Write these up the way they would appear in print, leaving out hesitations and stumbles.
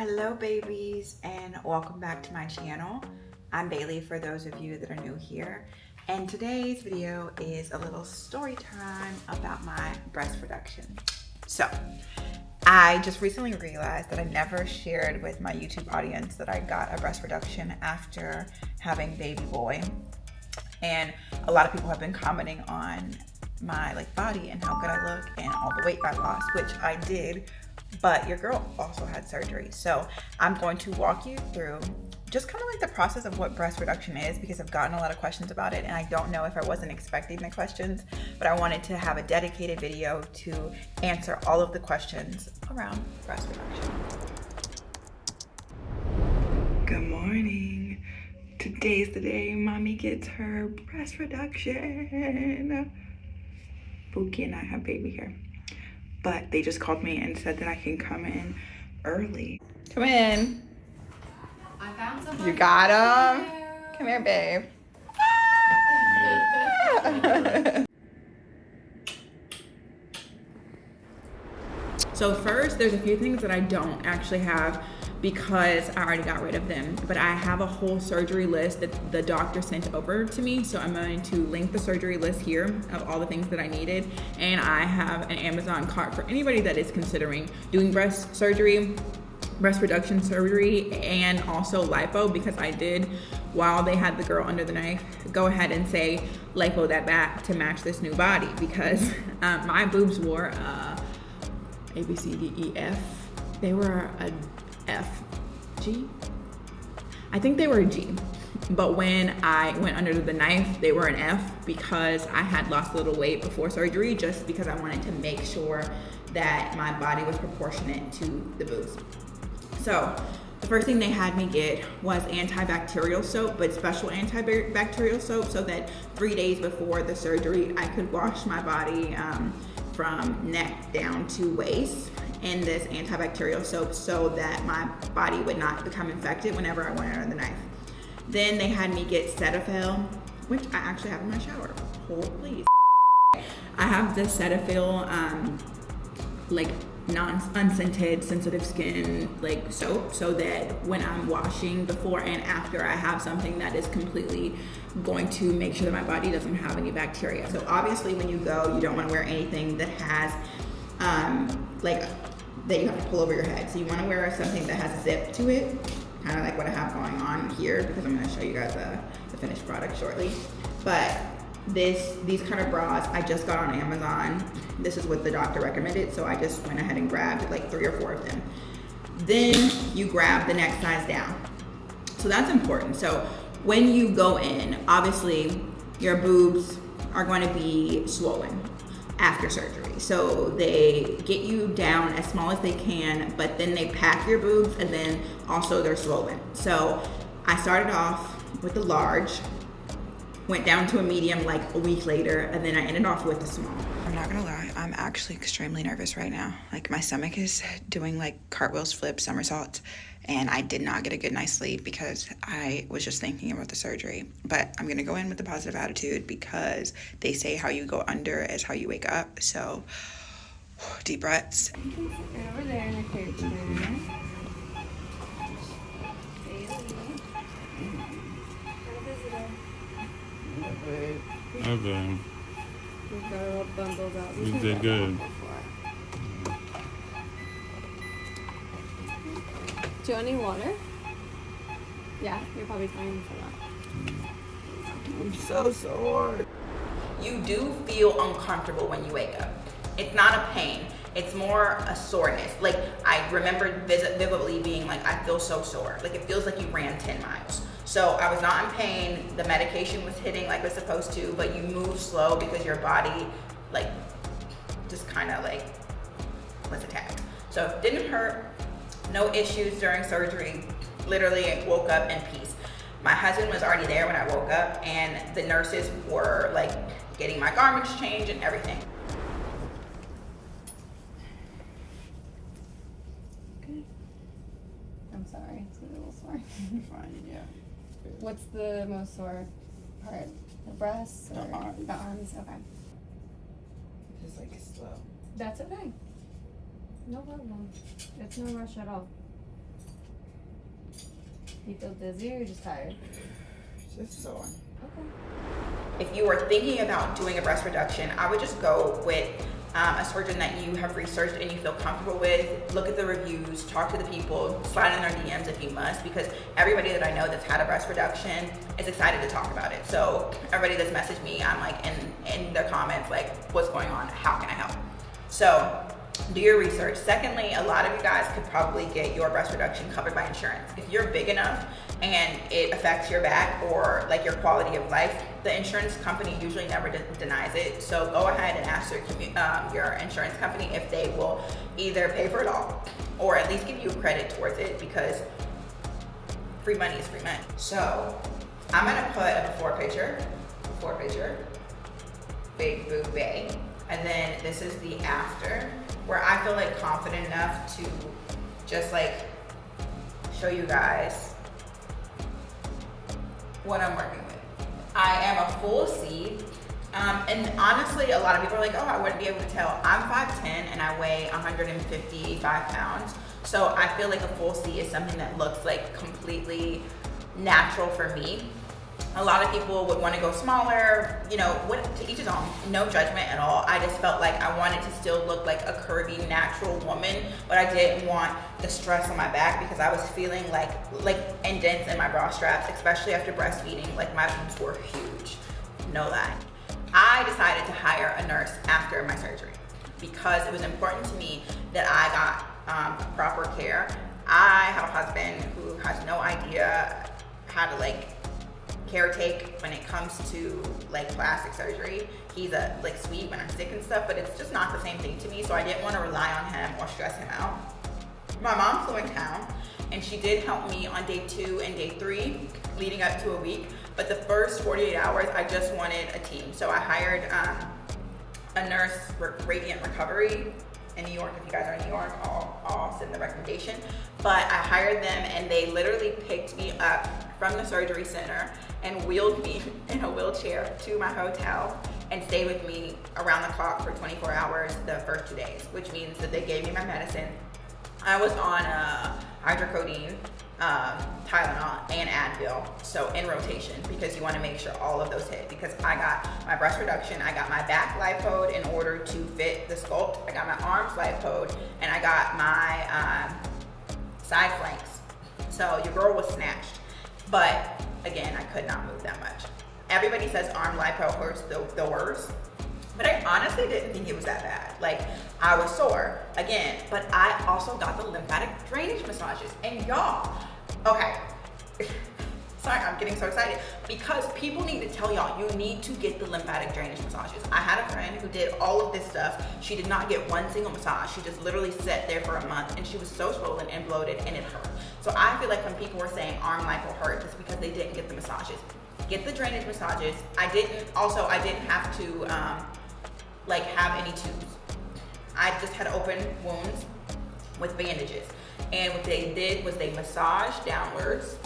Hello babies, and welcome back to my channel. I'm Bailey for those of you that are new here, and today's video is a little story time about my breast reduction. So I just recently realized that I never shared with my YouTube audience that I got a breast reduction after having baby boy, and a lot of people have been commenting on my body and how good I look and all the weight I lost, which I did. But your girl also had surgery. So I'm going to walk you through just kind of the process of what breast reduction is, because I've gotten a lot of questions about it and I don't know if I wasn't expecting the questions, but I wanted to have a dedicated video to answer all of the questions around breast reduction. Good morning. Today's the day mommy gets her breast reduction. Bookie and I have baby hair. But they just called me and said that I can come in early. Come in. I found something. You got him? Come here, babe. So first, there's a few things that I don't actually have because I already got rid of them, but I have a whole surgery list that the doctor sent over to me. So I'm going to link the surgery list here of all the things that I needed. And I have an Amazon cart for anybody that is considering doing breast surgery, breast reduction surgery, and also lipo, because I did, while they had the girl under the knife, go ahead and say lipo that back to match this new body, because my boobs were A, B, C, D, E, F. They were a F, G? I think they were a G. But when I went under the knife, they were an F, because I had lost a little weight before surgery, just because I wanted to make sure that my body was proportionate to the boobs. So the first thing they had me get was antibacterial soap, but special antibacterial soap, so that 3 days before the surgery, I could wash my body from neck down to waist in this antibacterial soap, so that my body would not become infected whenever I went under the knife. Then they had me get Cetaphil, which I actually have in my shower. Hold please. I have the Cetaphil unscented sensitive skin soap, so that when I'm washing before and after, I have something that is completely going to make sure that my body doesn't have any bacteria. So obviously when you go, you don't want to wear anything that has that you have to pull over your head. So you want to wear something that has a zip to it, kind of like what I have going on here, because I'm going to show you guys the finished product shortly. But these kind of bras I just got on Amazon. This is what the doctor recommended, so I just went ahead and grabbed 3 or 4 of them. Then you grab the next size down. So that's important. So when you go in, obviously your boobs are going to be swollen after surgery. So they get you down as small as they can, but then they pack your boobs, and then also they're swollen. So I started off with the large, went down to a medium a week later, and then I ended off with a small. I'm not gonna lie, I'm actually extremely nervous right now. My stomach is doing cartwheels, flips, somersaults, and I did not get a good night's sleep because I was just thinking about the surgery. But I'm gonna go in with a positive attitude, because they say how you go under is how you wake up. So deep breaths. You can sit right over there in the crib chair. Okay. We've got our bundles out. You did good. Do you want any water? Yeah, you're probably fine for that. I'm so sore. You do feel uncomfortable when you wake up. It's not a pain. It's more a soreness. I remember vividly being I feel so sore. It feels like you ran 10 miles. So I was not in pain. The medication was hitting like it's supposed to, but you move slow because your body just kind of was attacked. So it didn't hurt. No issues during surgery. Literally woke up in peace. My husband was already there when I woke up, and the nurses were getting my garments changed and everything. Okay. I'm sorry, it's a little sore. Fine, yeah. What's the most sore part? The breasts or The arms. the arms? Okay. Just slow. That's okay. No problem. It's no rush at all. Do you feel dizzy or just tired? Just sore. Okay. If you are thinking about doing a breast reduction, I would just go with a surgeon that you have researched and you feel comfortable with. Look at the reviews, talk to the people, slide in their DMs if you must, because everybody that I know that's had a breast reduction is excited to talk about it. So everybody that's messaged me, I'm like in their comments, like, what's going on? How can I help? So do your research. Secondly, a lot of you guys could probably get your breast reduction covered by insurance. If you're big enough and it affects your back or like your quality of life, the insurance company usually never denies it. So go ahead and ask your insurance company if they will either pay for it all or at least give you credit towards it, because free money is free money. So I'm gonna put a before picture, big boob bay, and then this is the after, where I feel like confident enough to just like show you guys what I'm working with. I am a full C, and honestly, a lot of people are like, oh, I wouldn't be able to tell. I'm 5'10" and I weigh 155 pounds. So I feel like a full C is something that looks like completely natural for me. A lot of people would want to go smaller, you know, to each his own, no judgment at all. I just felt like I wanted to still look like a curvy, natural woman, but I didn't want the stress on my back because I was feeling like indents in my bra straps, especially after breastfeeding. Like my boobs were huge, no lie. I decided to hire a nurse after my surgery because it was important to me that I got proper care. I have a husband who has no idea how to like caretake when it comes to like plastic surgery. He's like sweet when I'm sick and stuff, but it's just not the same thing to me, so I didn't want to rely on him or stress him out. My mom flew in town and she did help me on day 2 and day 3 leading up to a week, but the first 48 hours I just wanted a team. So I hired a nurse, Radiant Recovery in New York. If you guys are in New York, I'll send the recommendation. But I hired them and they literally picked me up from the surgery center and wheeled me in a wheelchair to my hotel and stayed with me around the clock for 24 hours the first 2 days, which means that they gave me my medicine. I was on hydrocodone, Tylenol, and Advil, so in rotation, because you want to make sure all of those hit. Because I got my breast reduction, I got my back lipoed in order to fit the sculpt, I got my arms lipoed, and I got my side flanks. So your girl was snatched, but again, I could not move that much. Everybody says arm lipo hurts the worst, but I honestly didn't think it was that bad. Like, I was sore, again, but I also got the lymphatic drainage massages. And y'all, okay, sorry, I'm getting so excited, because people need to tell y'all, you need to get the lymphatic drainage massages. I had a friend who did all of this stuff. She did not get one single massage. She just literally sat there for a month, and she was so swollen and bloated, and it hurt. So I feel like when people were saying arm lipo hurt, it's because they didn't get the massages. Get the drainage massages. I didn't have to like have any tubes. I just had open wounds with bandages. And what they did was they massaged downwards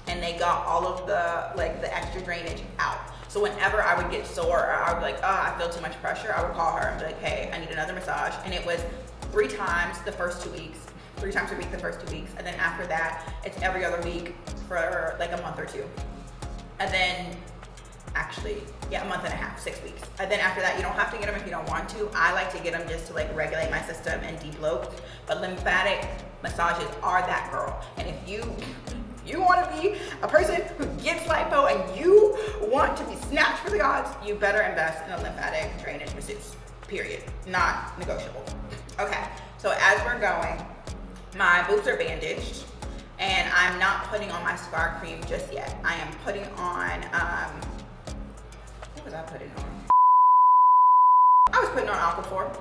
and they got all of the extra drainage out. So whenever I would get sore or I would be like, oh, I feel too much pressure, I would call her and be like, hey, I need another massage. And it was 3 times the first 2 weeks, 3 times a week the first 2 weeks. And then after that, it's every other week for like a month or 2. And then a month and a half, 6 weeks. And then after that, you don't have to get them if you don't want to. I like to get them just to like regulate my system and de-bloat. But lymphatic massages are that girl. And if you want to be a person who gets lipo and you want to be snatched for the gods, you better invest in a lymphatic drainage masseuse, period. Not negotiable. Okay, so as we're going, my boobs are bandaged and I'm not putting on my scar cream just yet. I am putting on, what was I putting on? I was putting on Aquaphor.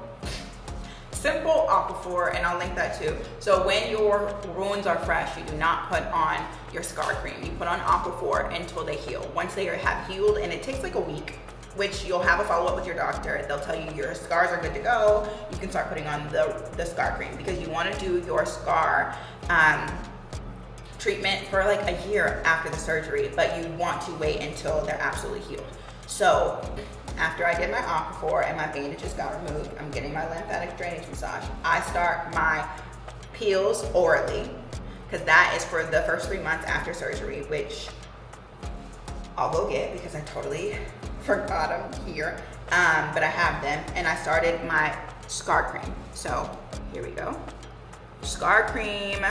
Simple Aquaphor, and I'll link that too. So when your wounds are fresh, you do not put on your scar cream. You put on Aquaphor until they heal. Once they have healed, and it takes like a week, which you'll have a follow-up with your doctor. They'll tell you your scars are good to go. You can start putting on the scar cream, because you want to do your scar treatment for like a year after the surgery, but you want to wait until they're absolutely healed. So after I did my Aquaphor and my bandages got removed, I'm getting my lymphatic drainage massage. I start my peels orally. because that is for the first 3 months after surgery, which I'll go get because I totally forgot them here. But I have them, and I started my scar cream. So here we go, scar cream.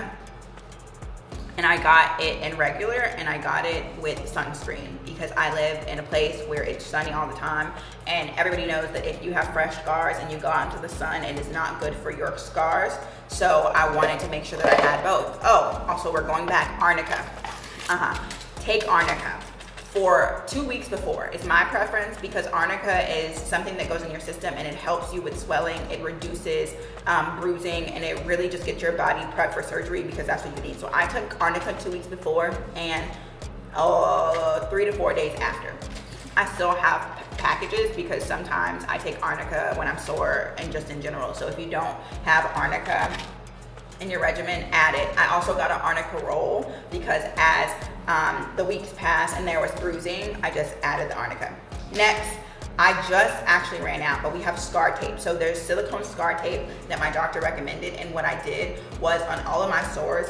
And I got it in regular, and I got it with sunscreen because I live in a place where it's sunny all the time, and everybody knows that if you have fresh scars and you go out into the sun, it is not good for your scars. So I wanted to make sure that I had both. Oh, also we're going back, arnica. Take arnica for 2 weeks before. It's my preference because arnica is something that goes in your system, and it helps you with swelling. It reduces bruising, and it really just gets your body prepped for surgery because that's what you need. So I took arnica 2 weeks before and 3 to 4 days after. I still have packages because sometimes I take arnica when I'm sore and just in general. So if you don't have arnica in your regimen, add it. I also got an arnica roll because as the weeks passed and there was bruising, I just added the arnica. Next, I just actually ran out, but we have scar tape. So there's silicone scar tape that my doctor recommended, and what I did was on all of my sores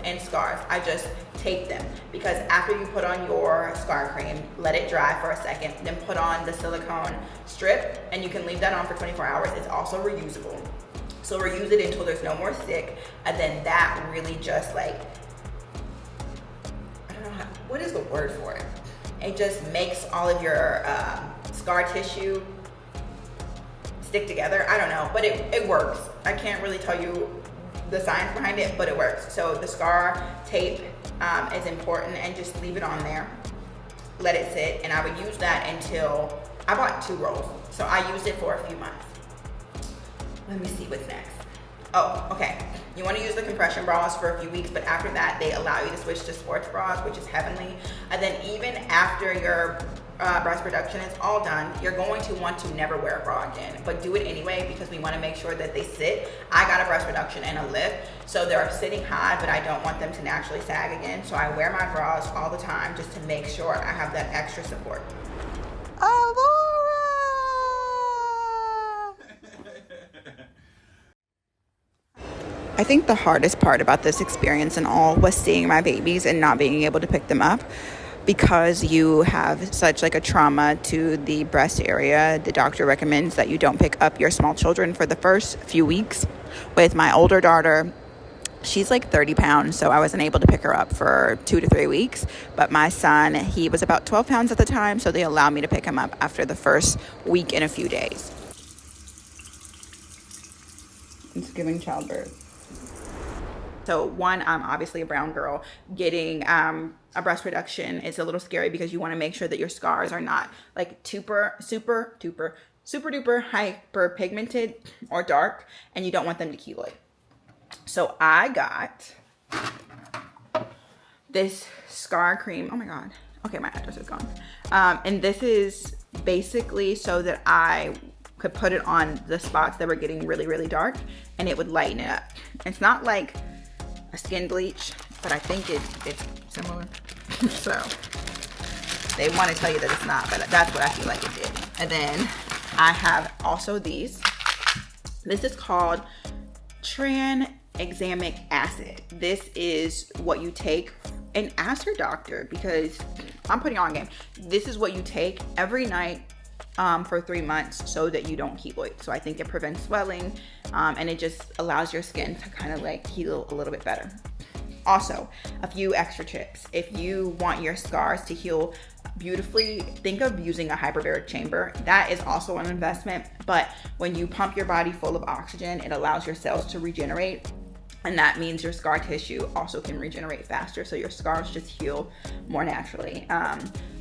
and scars, I just taped them, because after you put on your scar cream, let it dry for a second, then put on the silicone strip, and you can leave that on for 24 hours. It's also reusable. So reuse it until there's no more stick, and then that really just like, I don't know, what is the word for it? It just makes all of your scar tissue stick together. I don't know, but it works. I can't really tell you the science behind it, but it works. So the scar tape is important, and just leave it on there. Let it sit, and I would use that until, I bought 2 rolls. So I used it for a few months. Let me see what's next. Oh, okay. You want to use the compression bras for a few weeks, but after that, they allow you to switch to sports bras, which is heavenly. And then even after your breast reduction is all done, you're going to want to never wear a bra again, but do it anyway because we want to make sure that they sit. I got a breast reduction and a lift, so they're sitting high, but I don't want them to naturally sag again. So I wear my bras all the time just to make sure I have that extra support. I think the hardest part about this experience and all was seeing my babies and not being able to pick them up, because you have such like a trauma to the breast area. The doctor recommends that you don't pick up your small children for the first few weeks. With my older daughter, she's like 30 pounds, so I wasn't able to pick her up for 2 to 3 weeks. But my son, he was about 12 pounds at the time, so they allowed me to pick him up after the first week and a few days. It's giving childbirth. So one, I'm obviously a brown girl. Getting a breast reduction is a little scary because you want to make sure that your scars are not like super duper hyper pigmented or dark, and you don't want them to keloid. So I got this scar cream. Oh my God. Okay, my address is gone. And this is basically so that I could put it on the spots that were getting really, really dark, and it would lighten it up. It's not like a skin bleach, but I think it's similar. So they want to tell you that it's not, but that's what I feel like it did. And then I have also these. This is called tranexamic acid. This is what you take, and ask your doctor, because I'm putting on game. This is what you take every night for 3 months so that you don't keloid. So I think it prevents swelling, and it just allows your skin to kind of like heal a little bit better. Also, a few extra tips. If you want your scars to heal beautifully, think of using a hyperbaric chamber. That is also an investment, but when you pump your body full of oxygen, it allows your cells to regenerate. And that means your scar tissue also can regenerate faster, so your scars just heal more naturally.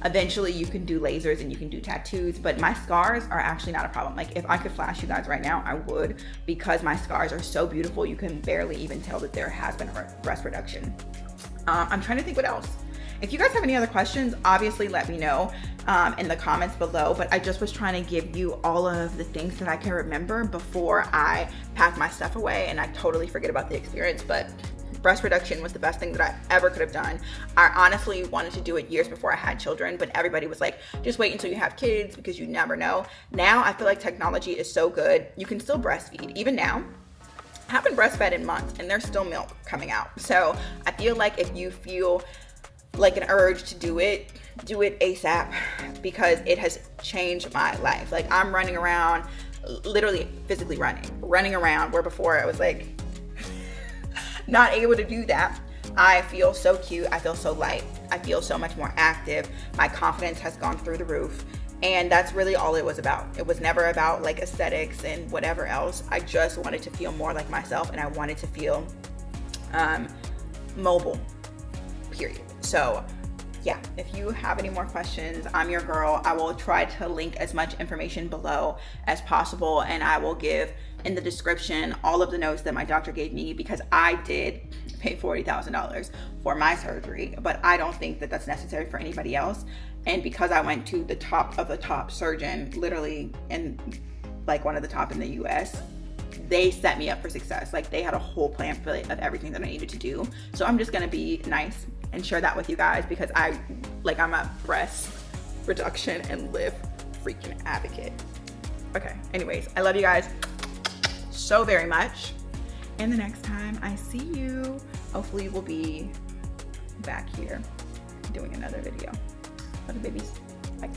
Eventually you can do lasers and you can do tattoos, but my scars are actually not a problem. Like if I could flash you guys right now, I would, because my scars are so beautiful, you can barely even tell that there has been a breast reduction. I'm trying to think what else. If you guys have any other questions, obviously let me know in the comments below, but I just was trying to give you all of the things that I can remember before I pack my stuff away, and I totally forget about the experience. But breast reduction was the best thing that I ever could have done. I honestly wanted to do it years before I had children, but everybody was like, just wait until you have kids because you never know. Now I feel like technology is so good. You can still breastfeed even now. haven't breastfed in months and there's still milk coming out. So I feel like if you feel like an urge to do it ASAP, because it has changed my life. Like, I'm running around, literally physically running around, where before I was like not able to do that. I feel so cute. I feel so light. I feel so much more active. My confidence has gone through the roof. And that's really all it was about. It was never about like aesthetics and whatever else. I just wanted to feel more like myself, and I wanted to feel mobile, period. So yeah, if you have any more questions, I'm your girl. I will try to link as much information below as possible, and I will give in the description all of the notes that my doctor gave me, because I did pay $40,000 for my surgery, but I don't think that that's necessary for anybody else. And because I went to the top of the top surgeon, literally, and like one of the top in the US, they set me up for success. Like, they had a whole plan of everything that I needed to do. So I'm just gonna be nice and share that with you guys, because I'm a breast reduction and lip freaking advocate. Okay, anyways, I love you guys so very much. And the next time I see you, hopefully we'll be back here doing another video. Love you, babies. Bye.